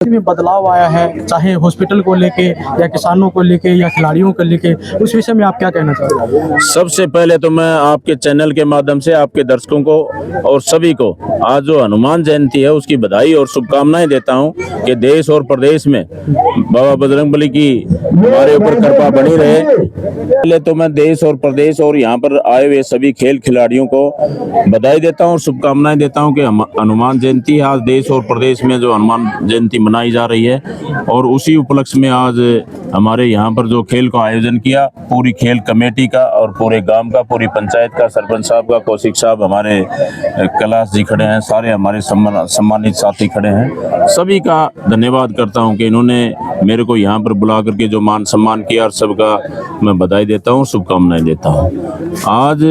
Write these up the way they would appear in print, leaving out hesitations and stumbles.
में बदलाव आया है, चाहे हॉस्पिटल को लेके या किसानों को लेके या खिलाड़ियों को लेके, उस विषय में आप क्या कहना चाहते हैं? सबसे पहले तो मैं आपके चैनल के माध्यम से आपके दर्शकों को और सभी को आज जो हनुमान जयंती है उसकी बधाई और शुभकामनाएं देता हूं कि देश और प्रदेश में बाबा बजरंगबली की हमारे ऊपर कृपा बनी रहे। पहले तो मैं देश और प्रदेश और यहाँ पर आए हुए सभी खेल खिलाड़ियों को बधाई देता हूँ और शुभकामनाएं देता हूँ कि हनुमान जयंती आज देश और प्रदेश में जो हनुमान जयंती मनाई जा रही है, और उसी उपलक्ष्य में आज हमारे यहाँ पर जो खेल का आयोजन किया, पूरी खेल कमेटी का और पूरे गांव का, पूरी पंचायत का, सरपंच साहब का, कौशिक साहब, हमारे कैलाश जी खड़े हैं, सारे हमारे सम्मानित साथी खड़े हैं, सभी का धन्यवाद करता हूं कि इन्होंने मेरे को यहाँ पर बुला करके जो मान सम्मान किया, और सबका मैं बधाई देता हूँ, शुभकामनाएं देता हूँ। आज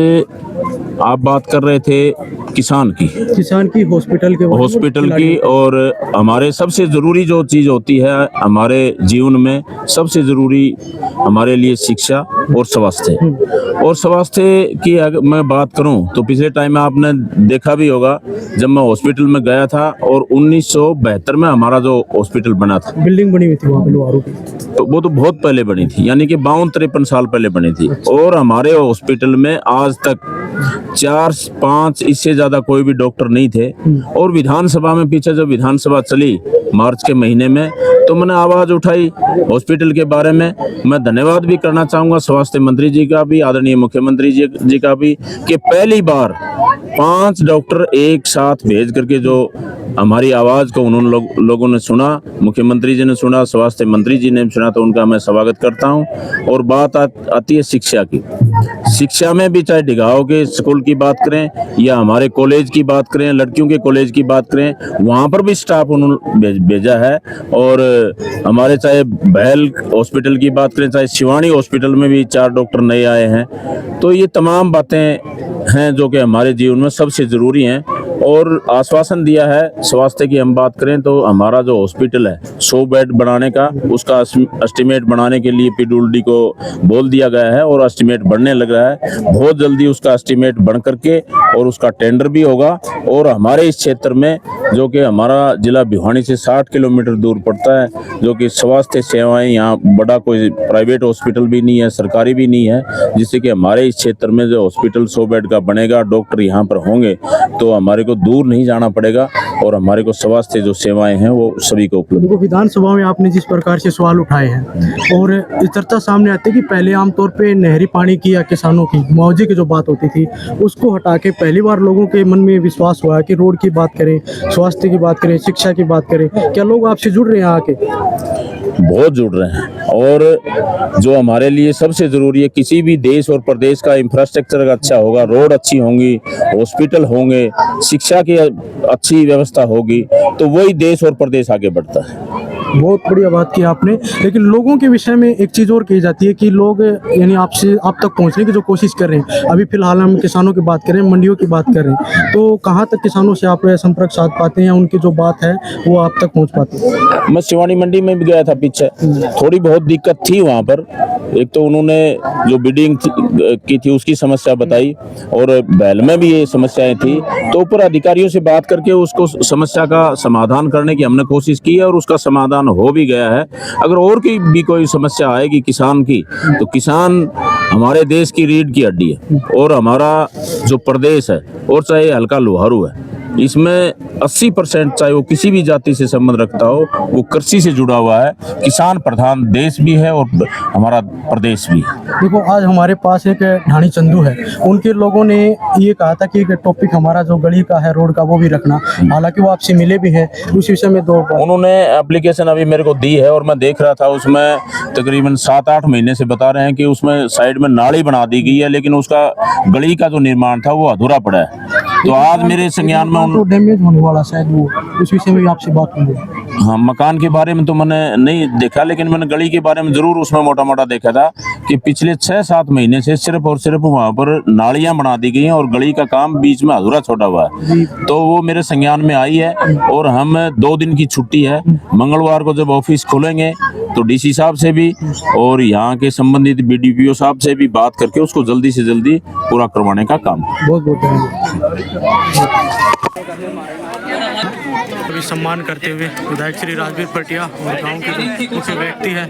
आप बात कर रहे थे किसान की हॉस्पिटल की, और हमारे सबसे ज़रूरी जो चीज़ होती है हमारे जीवन में, सबसे ज़रूरी हमारे लिए शिक्षा और स्वास्थ्य। और स्वास्थ्य की अगर मैं बात करूं तो पिछले टाइम में आपने देखा भी होगा, जब मैं हॉस्पिटल में गया था और 1972 में हमारा जो हॉस्पिटल बना था, बिल्डिंग बनी हुई थी वहाँ पे लोहारों की, तो वो तो बहुत पहले बनी थी, यानी कि 52-53 साल पहले बनी थी। और हमारे हॉस्पिटल में आज तक 4-5 इससे ज्यादा कोई भी डॉक्टर नहीं थे। और विधानसभा में पीछे जब विधानसभा चली मार्च के महीने में, तो मैंने आवाज उठाई हॉस्पिटल के बारे में। मैं धन्यवाद भी करना चाहूंगा स्वास्थ्य मंत्री जी का भी, आदरणीय मुख्यमंत्री जी का भी, कि पहली बार 5 डॉक्टर एक साथ भेज करके जो हमारी आवाज को उन्होंने लोगों ने सुना, मुख्यमंत्री जी ने सुना, स्वास्थ्य मंत्री जी ने सुना, तो उनका मैं स्वागत करता हूं। और बात आती है शिक्षा की। शिक्षा में भी चाहे डिगांव के स्कूल की बात करें या हमारे कॉलेज की बात करें, लड़कियों के कॉलेज की बात करें, वहां पर भी स्टाफ उन्होंने भेजा है। और हमारे चाहे बैल हॉस्पिटल की बात करें, चाहे शिवानी हॉस्पिटल में भी 4 डॉक्टर नए आए हैं। तो ये तमाम बातें हैं जो कि हमारे जीवन में सबसे ज़रूरी हैं। और आश्वासन दिया है स्वास्थ्य की हम बात करें तो हमारा जो हॉस्पिटल है 100 बेड बनाने का, उसका एस्टिमेट बनाने के लिए पीडब्ल्यूडी को बोल दिया गया है और एस्टिमेट बढ़ने लग रहा है। बहुत जल्दी उसका एस्टिमेट बन करके और उसका टेंडर भी होगा। और हमारे इस क्षेत्र में जो कि हमारा जिला भिवानी से 60 किलोमीटर दूर पड़ता है, जो कि स्वास्थ्य सेवाएं यहाँ बड़ा कोई प्राइवेट हॉस्पिटल भी नहीं है, सरकारी भी नहीं है, जिससे कि हमारे इस क्षेत्र में जो हॉस्पिटल 100 बेड का बनेगा, डॉक्टर यहाँ पर होंगे, तो हमारे को दूर नहीं जाना पड़ेगा और हमारे को स्वास्थ्य जो सेवाएं हैं वो सभी को उपलब्ध। देखो, विधानसभा में आपने जिस प्रकार से सवाल उठाए हैं और इस चर्चा सामने आती है कि पहले आमतौर पे नहरी पानी की या किसानों की मुआवजे की जो बात होती थी, उसको हटा के पहली बार लोगों के मन में विश्वास हुआ कि रोड की बात करें, स्वास्थ्य की बात करें, शिक्षा की बात करें। क्या लोग आपसे जुड़ रहे हैं आके? बहुत जुड़ रहे हैं। और जो हमारे लिए सबसे ज़रूरी है, किसी भी देश और प्रदेश का इंफ्रास्ट्रक्चर अच्छा होगा, रोड अच्छी होंगी, हॉस्पिटल होंगे, शिक्षा की अच्छी व्यवस्था होगी, तो वही देश और प्रदेश आगे बढ़ता है। बहुत बढ़िया बात की आपने। लेकिन लोगों के विषय में एक चीज़ और कही जाती है कि लोग यानी आपसे आप तक पहुंचने की जो कोशिश कर रहे हैं, अभी फिलहाल हम किसानों की बात करें, मंडियों की बात करें, तो कहां तक किसानों से आप संपर्क साध पाते हैं, उनकी जो बात है वो आप तक पहुंच पाती है? मैं शिवानी मंडी में भी गया था पीछे, थोड़ी बहुत दिक्कत थी वहाँ पर। एक तो उन्होंने जो बिडिंग की थी उसकी समस्या बताई, और बैल में भी ये समस्याएं थी, तो ऊपर अधिकारियों से बात करके उसको समस्या का समाधान करने की हमने कोशिश की है और उसका समाधान हो भी गया है। अगर और की भी कोई समस्या आएगी किसान की, तो किसान हमारे देश की रीढ़ की हड्डी है। और हमारा जो प्रदेश है, और चाहे हल्का लोहारू है, इसमें 80% चाहे वो किसी भी जाति से संबंध रखता हो, वो कृषि से जुड़ा हुआ है। किसान प्रधान देश भी है और हमारा प्रदेश भी है। देखो, आज हमारे पास एक ढाणी चंदू है, उनके लोगों ने ये कहा था कि एक टॉपिक हमारा जो गली का है, रोड का, वो भी रखना। हालांकि वो आपसे मिले भी हैं, उस विषय में उन्होंने एप्लीकेशन अभी मेरे को दी है और मैं देख रहा था, उसमें तकरीबन 7-8 महीने से बता रहे हैं कि उसमें साइड में नाली बना दी गई है, लेकिन उसका गली का जो निर्माण था वो अधूरा पड़ा है। तो आज मेरे संज्ञान में तो डैमेज होने वाला शायद, वो उस विषय में भी आपसे बात होंगी। हाँ, मकान के बारे में तो मैंने नहीं देखा, लेकिन मैंने गली के बारे में जरूर उसमें मोटा मोटा देखा था कि पिछले 6-7 महीने से सिर्फ और सिर्फ वहाँ पर नालियाँ बना दी गई हैं और गली का काम बीच में अधूरा छोड़ा हुआ है। तो वो मेरे संज्ञान में आई है और हम 2 दिन की छुट्टी है, मंगलवार को जब ऑफिस खोलेंगे तो डीसी साहब से भी और यहाँ के संबंधित बीडीपीओ साहब से भी बात करके उसको जल्दी से जल्दी पूरा करवाने का काम। बहुत बहुत धन्यवाद। अभी सम्मान करते हुए विधायक श्री राजवीर पटिया और गाँव के जो मुख्य व्यक्ति है